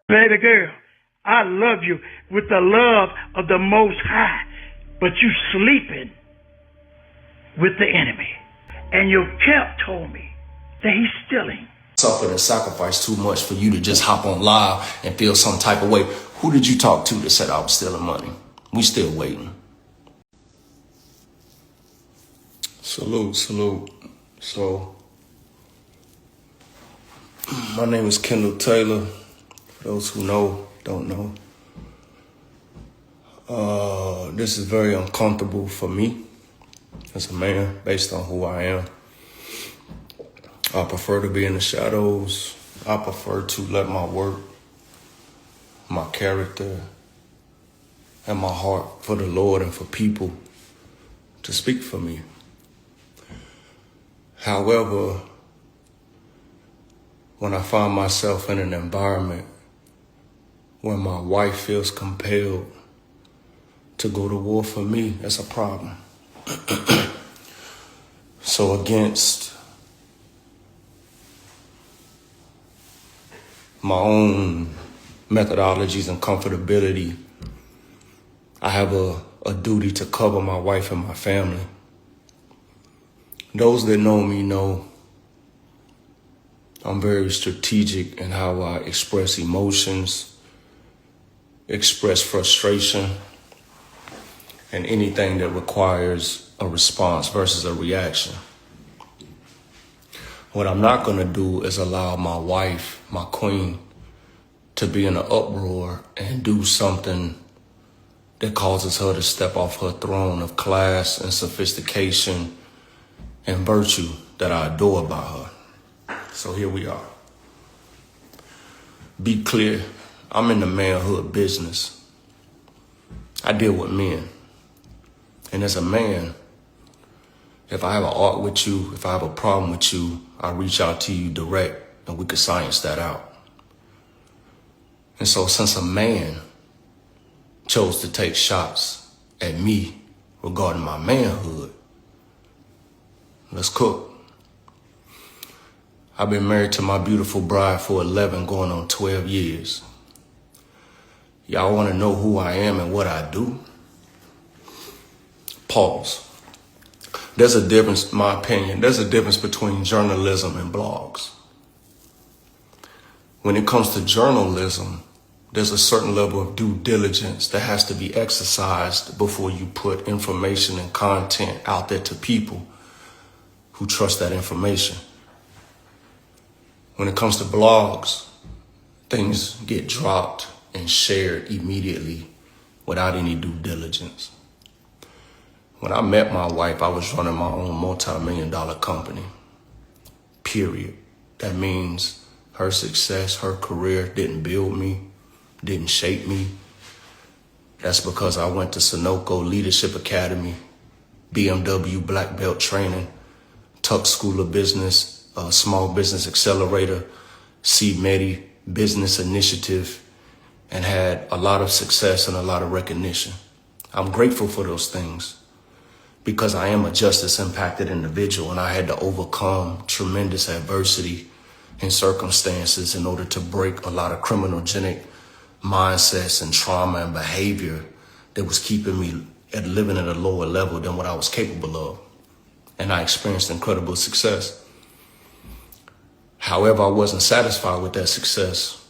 Baby girl, I love you with the love of the Most High, but you sleeping with the enemy. And your camp told me that he's stealing. Suffered and sacrificed too much for you to just hop on live and feel some type of way. Who did you talk to that said I was stealing money? We still waiting. Salute. So, my name is Kendall Taylor. For those who know, don't know. This is very uncomfortable for me as a man based on who I am. I prefer to be in the shadows. I prefer to let my work, my character, and my heart for the Lord and for people to speak for me. However, when I find myself in an environment where my wife feels compelled to go to war for me, that's a problem. So against my own methodologies and comfortability, I have a duty to cover my wife and my family. Those that know me know I'm very strategic in how I express emotions, express frustration, and anything that requires a response versus a reaction. What I'm not going to do is allow my wife, my queen, to be in an uproar and do something that causes her to step off her throne of class and sophistication and virtue that I adore about her. So here we are. Be clear, I'm in the manhood business. I deal with men. And as a man, if I have an art with you, if I have a problem with you, I reach out to you direct and we could science that out. And so since a man chose to take shots at me regarding my manhood, let's cook. I've been married to my beautiful bride for 11 going on 12 years. Y'all want to know who I am and what I do? Pause. There's a difference, in my opinion, there's a difference between journalism and blogs. When it comes to journalism, there's a certain level of due diligence that has to be exercised before you put information and content out there to people who trust that information. When it comes to blogs, things get dropped and shared immediately without any due diligence. When I met my wife, I was running my own multi-million-dollar company, period. That means her success, her career didn't build me, didn't shape me. That's because I went to Sunoco Leadership Academy, BMW Black Belt Training, Tuck School of Business, Small Business Accelerator, CMEDI Business Initiative, and had a lot of success and a lot of recognition. I'm grateful for those things because I am a justice-impacted individual and I had to overcome tremendous adversity and circumstances in order to break a lot of criminogenic mindsets and trauma and behavior that was keeping me living at a lower level than what I was capable of. And I experienced incredible success. However, I wasn't satisfied with that success.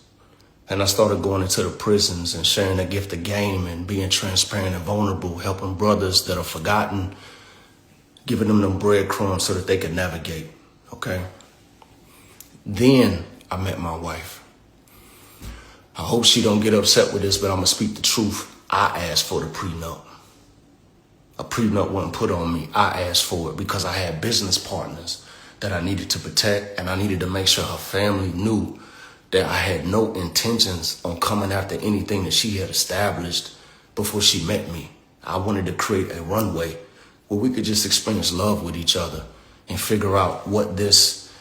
And I started going into the prisons and sharing the gift of game and being transparent and vulnerable, helping brothers that are forgotten, giving them breadcrumbs so that they could navigate, okay? Then I met my wife. I hope she don't get upset with this, but I'm gonna speak the truth. I asked for the prenup. A prenup wasn't put on me. I asked for it because I had business partners that I needed to protect, and I needed to make sure her family knew that I had no intentions on coming after anything that she had established before she met me. I wanted to create a runway where we could just experience love with each other and figure out what this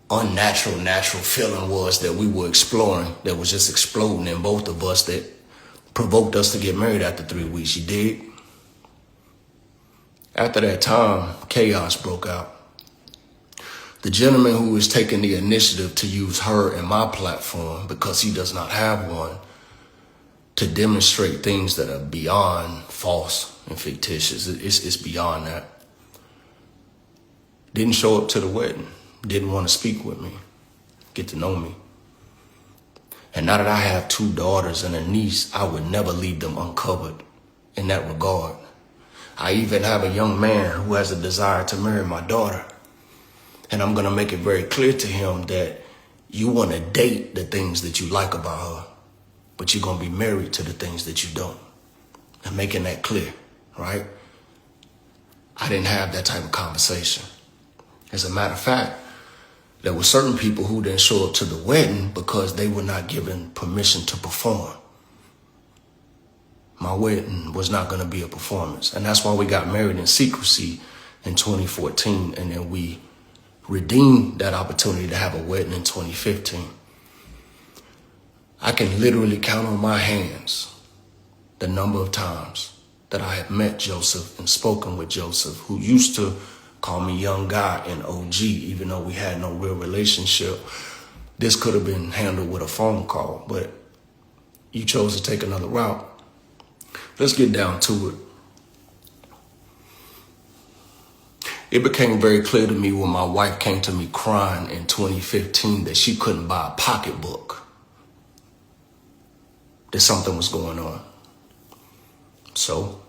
natural feeling was that we were exploring, that was just exploding in both of us, that provoked us to get married after 3 weeks. You dig? After that time, chaos broke out. The gentleman who is taking the initiative to use her and my platform, because he does not have one, to demonstrate things that are beyond false and fictitious. It's beyond that. Didn't show up to the wedding. Didn't want to speak with me, get to know me. And now that I have 2 daughters and a niece, I would never leave them uncovered in that regard. I even have a young man who has a desire to marry my daughter. And I'm going to make it very clear to him that you want to date the things that you like about her, but you're going to be married to the things that you don't. And making that clear, right? I didn't have that type of conversation. As a matter of fact, there were certain people who didn't show up to the wedding because they were not given permission to perform. My wedding was not going to be a performance. And that's why we got married in secrecy in 2014. And then we redeemed that opportunity to have a wedding in 2015. I can literally count on my hands the number of times that I have met Joseph and spoken with Joseph, who used to call me young guy and OG, even though we had no real relationship. This could have been handled with a phone call, but you chose to take another route. Let's get down to it. It became very clear to me when my wife came to me crying in 2015 that she couldn't buy a pocketbook, that something was going on. So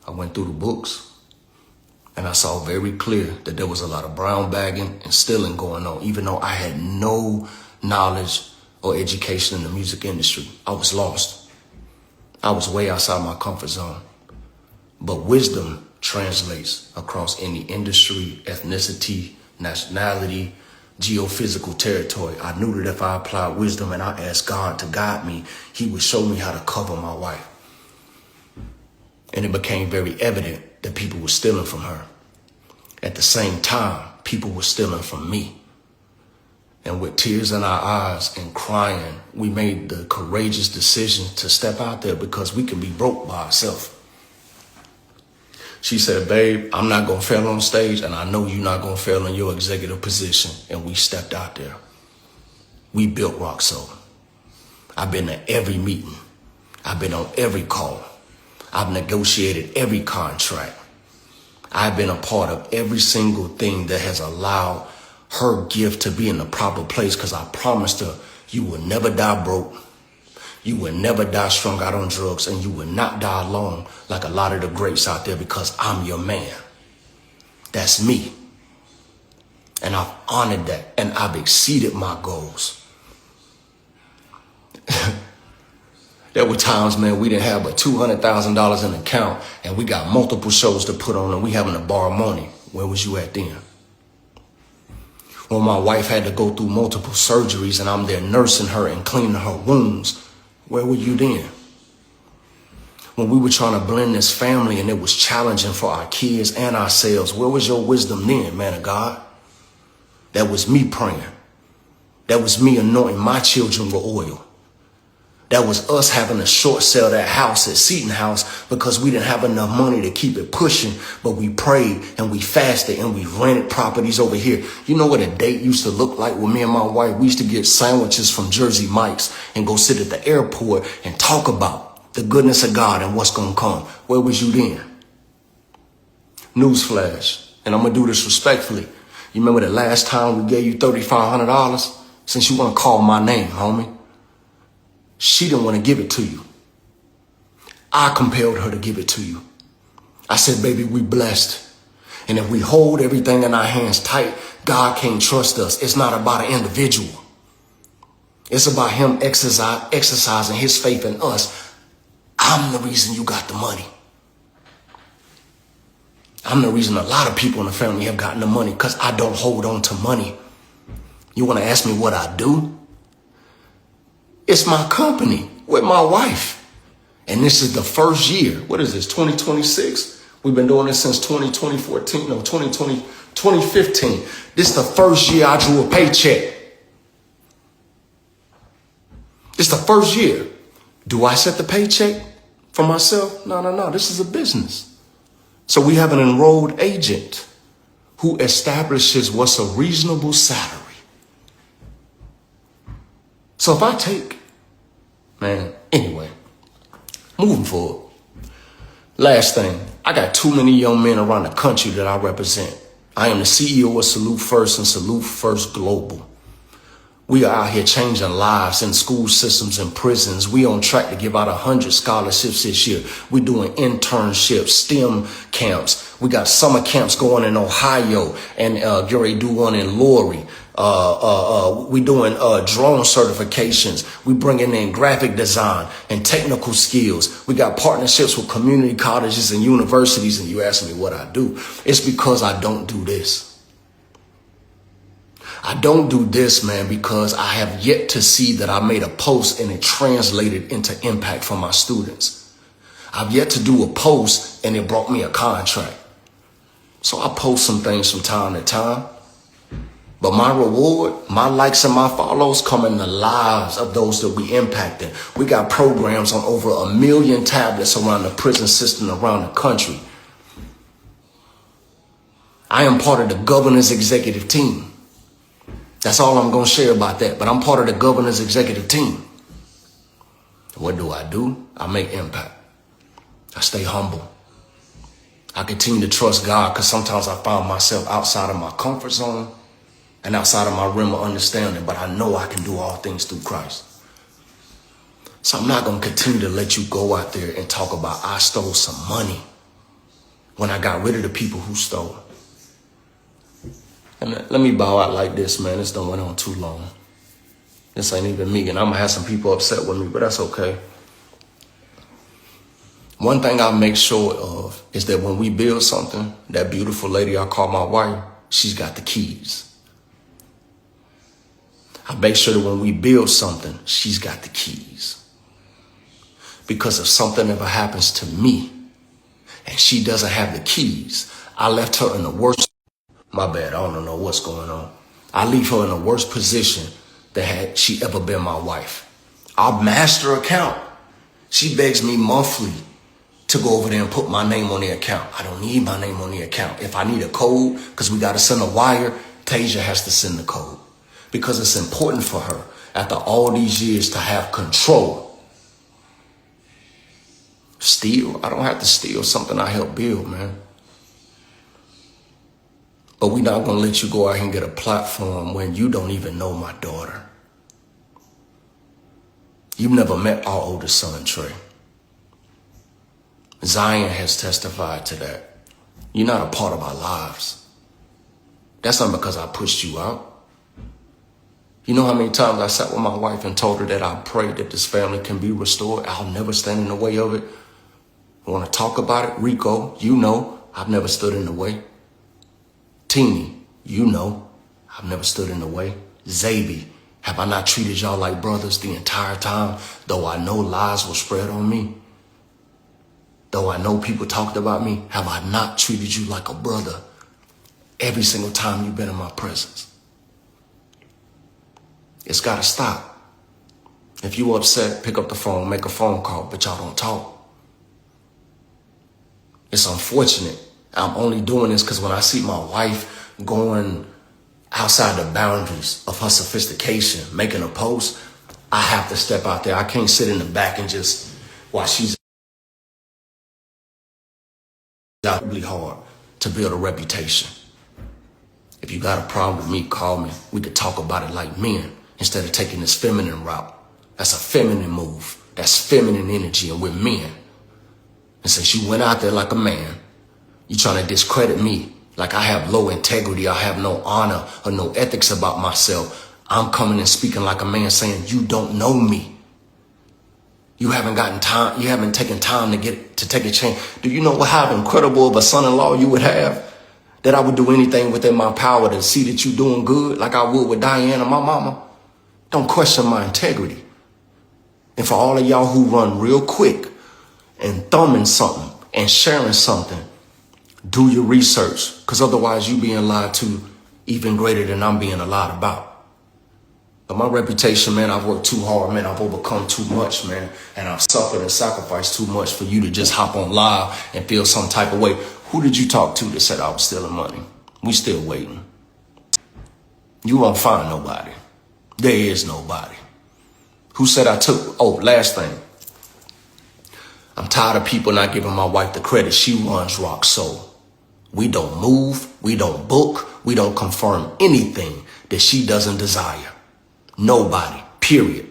I went through the books and I saw very clear that there was a lot of brown bagging and stealing going on, even though I had no knowledge or education in the music industry. I was lost. I was way outside my comfort zone. But wisdom translates across any industry, ethnicity, nationality, geophysical territory. I knew that if I applied wisdom and I asked God to guide me, he would show me how to cover my wife. And it became very evident that people were stealing from her. At the same time, people were stealing from me. And with tears in our eyes and crying, we made the courageous decision to step out there because we can be broke by ourselves. She said, babe, I'm not going to fail on stage, and I know you're not going to fail in your executive position. And we stepped out there. We built Rock Soul. I've been to every meeting. I've been on every call. I've negotiated every contract. I've been a part of every single thing that has allowed her gift to be in the proper place, because I promised her you will never die broke. You will never die strung out on drugs, and you will not die alone like a lot of the greats out there, because I'm your man. That's me. And I've honored that, and I've exceeded my goals. There were times, man, we didn't have but $200,000 in the account, and we got multiple shows to put on, and we having to borrow money. Where was you at then? When my wife had to go through multiple surgeries and I'm there nursing her and cleaning her wounds, where were you then? When we were trying to blend this family and it was challenging for our kids and ourselves, where was your wisdom then, man of God? That was me praying. That was me anointing my children with oil. That was us having to short sell that house at Seton House because we didn't have enough money to keep it pushing, but we prayed and we fasted and we rented properties over here. You know what a date used to look like with me and my wife? We used to get sandwiches from Jersey Mike's and go sit at the airport and talk about the goodness of God and what's going to come. Where was you then? Newsflash, and I'm going to do this respectfully. You remember the last time we gave you $3,500? Since you want to call my name, homie. She didn't want to give it to you. I compelled her to give it to you. I said, baby, we blessed. And if we hold everything in our hands tight, God can't trust us. It's not about an individual. It's about him exercising his faith in us. I'm the reason you got the money. I'm the reason a lot of people in the family have gotten the money, because I don't hold on to money. You want to ask me what I do? It's my company with my wife. And this is the first year. What is this, 2026? We've been doing this since 2015. This is the first year I drew a paycheck. It's the first year. Do I set the paycheck for myself? No. This is a business. So we have an enrolled agent who establishes what's a reasonable salary. So if I take, anyway, moving forward. Last thing, I got too many young men around the country that I represent. I am the CEO of Salute First and Salute First Global. We are out here changing lives in school systems and prisons. We on track to give out 100 scholarships this year. We're doing internships, STEM camps. We got summer camps going in Ohio and get ready to do one in Lori. We doing drone certifications. We bringing in graphic design and technical skills. We got partnerships with community colleges and universities. And you ask me what I do. It's because I don't do this. I don't do this, man, because I have yet to see that I made a post and it translated into impact for my students. I've yet to do a post and it brought me a contract. So I post some things from time to time. But my reward, my likes and my follows come in the lives of those that we impacted. We got programs on over 1 million tablets around the prison system around the country. I am part of the governor's executive team. That's all I'm going to share about that. But I'm part of the governor's executive team. What do? I make impact. I stay humble. I continue to trust God because sometimes I find myself outside of my comfort zone and outside of my realm of understanding. But I know I can do all things through Christ. So I'm not going to continue to let you go out there and talk about I stole some money when I got rid of the people who stole. And let me bow out like this, man. This done went on too long. This ain't even me, and I'm going to have some people upset with me, but that's okay. One thing I make sure of is that when we build something, that beautiful lady I call my wife, she's got the keys. I make sure that when we build something, she's got the keys. Because if something ever happens to me and she doesn't have the keys, I left her in the worst. My bad, I don't know what's going on. I leave her in the worst position that had she ever been my wife. Our master account, she begs me monthly to go over there and put my name on the account. I don't need my name on the account. If I need a code, because we got to send a wire, Tasia has to send the code. Because it's important for her, after all these years, to have control. Steal? I don't have to steal something I helped build, man. But we're not going to let you go out here and get a platform when you don't even know my daughter. You've never met our oldest son, Trey. Zion has testified to that. You're not a part of our lives. That's not because I pushed you out. You know how many times I sat with my wife and told her that I pray that this family can be restored? I'll never stand in the way of it. I want to talk about it? Rico, you know I've never stood in the way. Teeny, you know, I've never stood in the way. Zaby, have I not treated y'all like brothers the entire time? Though I know lies were spread on me. Though I know people talked about me, have I not treated you like a brother every single time you've been in my presence? It's got to stop. If you upset, pick up the phone, make a phone call, but y'all don't talk. It's unfortunate. I'm only doing this because when I see my wife going outside the boundaries of her sophistication, making a post, I have to step out there. I can't sit in the back and just while she's out really hard to build a reputation. If you got a problem with me, call me. We could talk about it like men instead of taking this feminine route. That's a feminine move. That's feminine energy, and we're men. And since you went out there like a man, you trying to discredit me like I have low integrity, I have no honor or no ethics about myself. I'm coming and speaking like a man saying, you don't know me. You haven't gotten time. You haven't taken time to take a chance. Do you know how incredible of a son-in-law you would have? That I would do anything within my power to see that you're doing good like I would with Diane and my mama. Don't question my integrity. And for all of y'all who run real quick and thumbing something and sharing something, do your research, because otherwise you being lied to even greater than I'm being lied about. But my reputation, man, I've worked too hard, man. I've overcome too much, man. And I've suffered and sacrificed too much for you to just hop on live and feel some type of way. Who did you talk to that said I was stealing money? We still waiting. You won't find nobody. There is nobody. Who said I took, last thing. I'm tired of people not giving my wife the credit. She runs Rock Soul. We don't move, we don't book, we don't confirm anything that she doesn't desire. Nobody, period.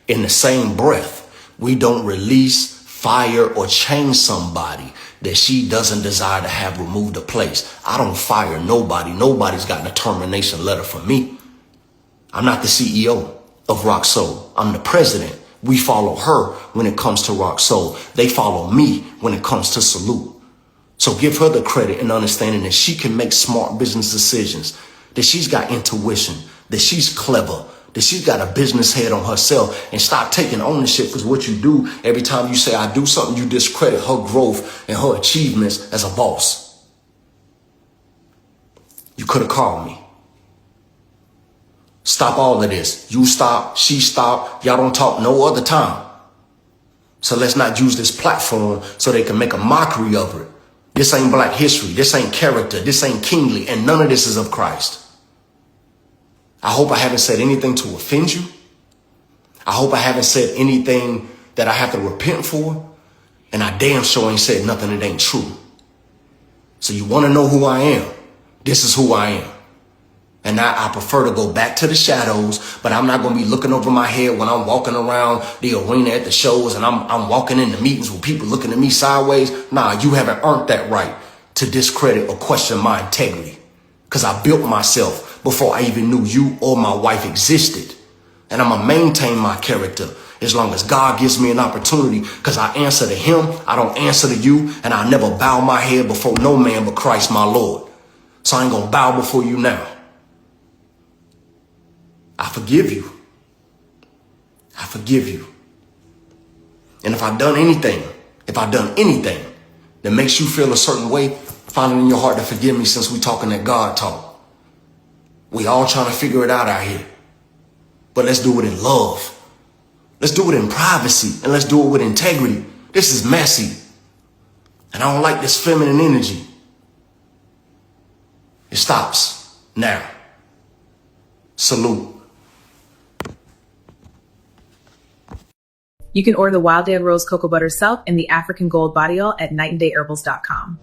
In the same breath, we don't release, fire, or change somebody that she doesn't desire to have removed a place. I don't fire nobody. Nobody's gotten a termination letter from me. I'm not the CEO of Rock Soul. I'm the president. We follow her when it comes to Rock Soul. They follow me when it comes to Salute. So give her the credit and understanding that she can make smart business decisions, that she's got intuition, that she's clever, that she's got a business head on herself, and stop taking ownership, because what you do every time you say I do something, you discredit her growth and her achievements as a boss. You could have called me. Stop all of this. You stop, she stop. Y'all don't talk no other time. So let's not use this platform so they can make a mockery of it. This ain't Black history. This ain't character. This ain't kingly. And none of this is of Christ. I hope I haven't said anything to offend you. I hope I haven't said anything that I have to repent for. And I damn sure ain't said nothing that ain't true. So you want to know who I am? This is who I am. And I prefer to go back to the shadows, but I'm not going to be looking over my head when I'm walking around the arena at the shows and I'm walking into meetings with people looking at me sideways. Nah, you haven't earned that right to discredit or question my integrity, because I built myself before I even knew you or my wife existed. And I'm going to maintain my character as long as God gives me an opportunity, because I answer to him. I don't answer to you, and I never bow my head before no man but Christ my Lord. So I ain't going to bow before you now. I forgive you. I forgive you. And if I've done anything that makes you feel a certain way, find it in your heart to forgive me, since we talking that God talk. We all trying to figure it out here. But let's do it in love. Let's do it in privacy, and let's do it with integrity. This is messy. And I don't like this feminine energy. It stops now. Salute. You can order the Wild Dead Rose Cocoa Butter Self and the African Gold Body Oil at nightandayherbals.com.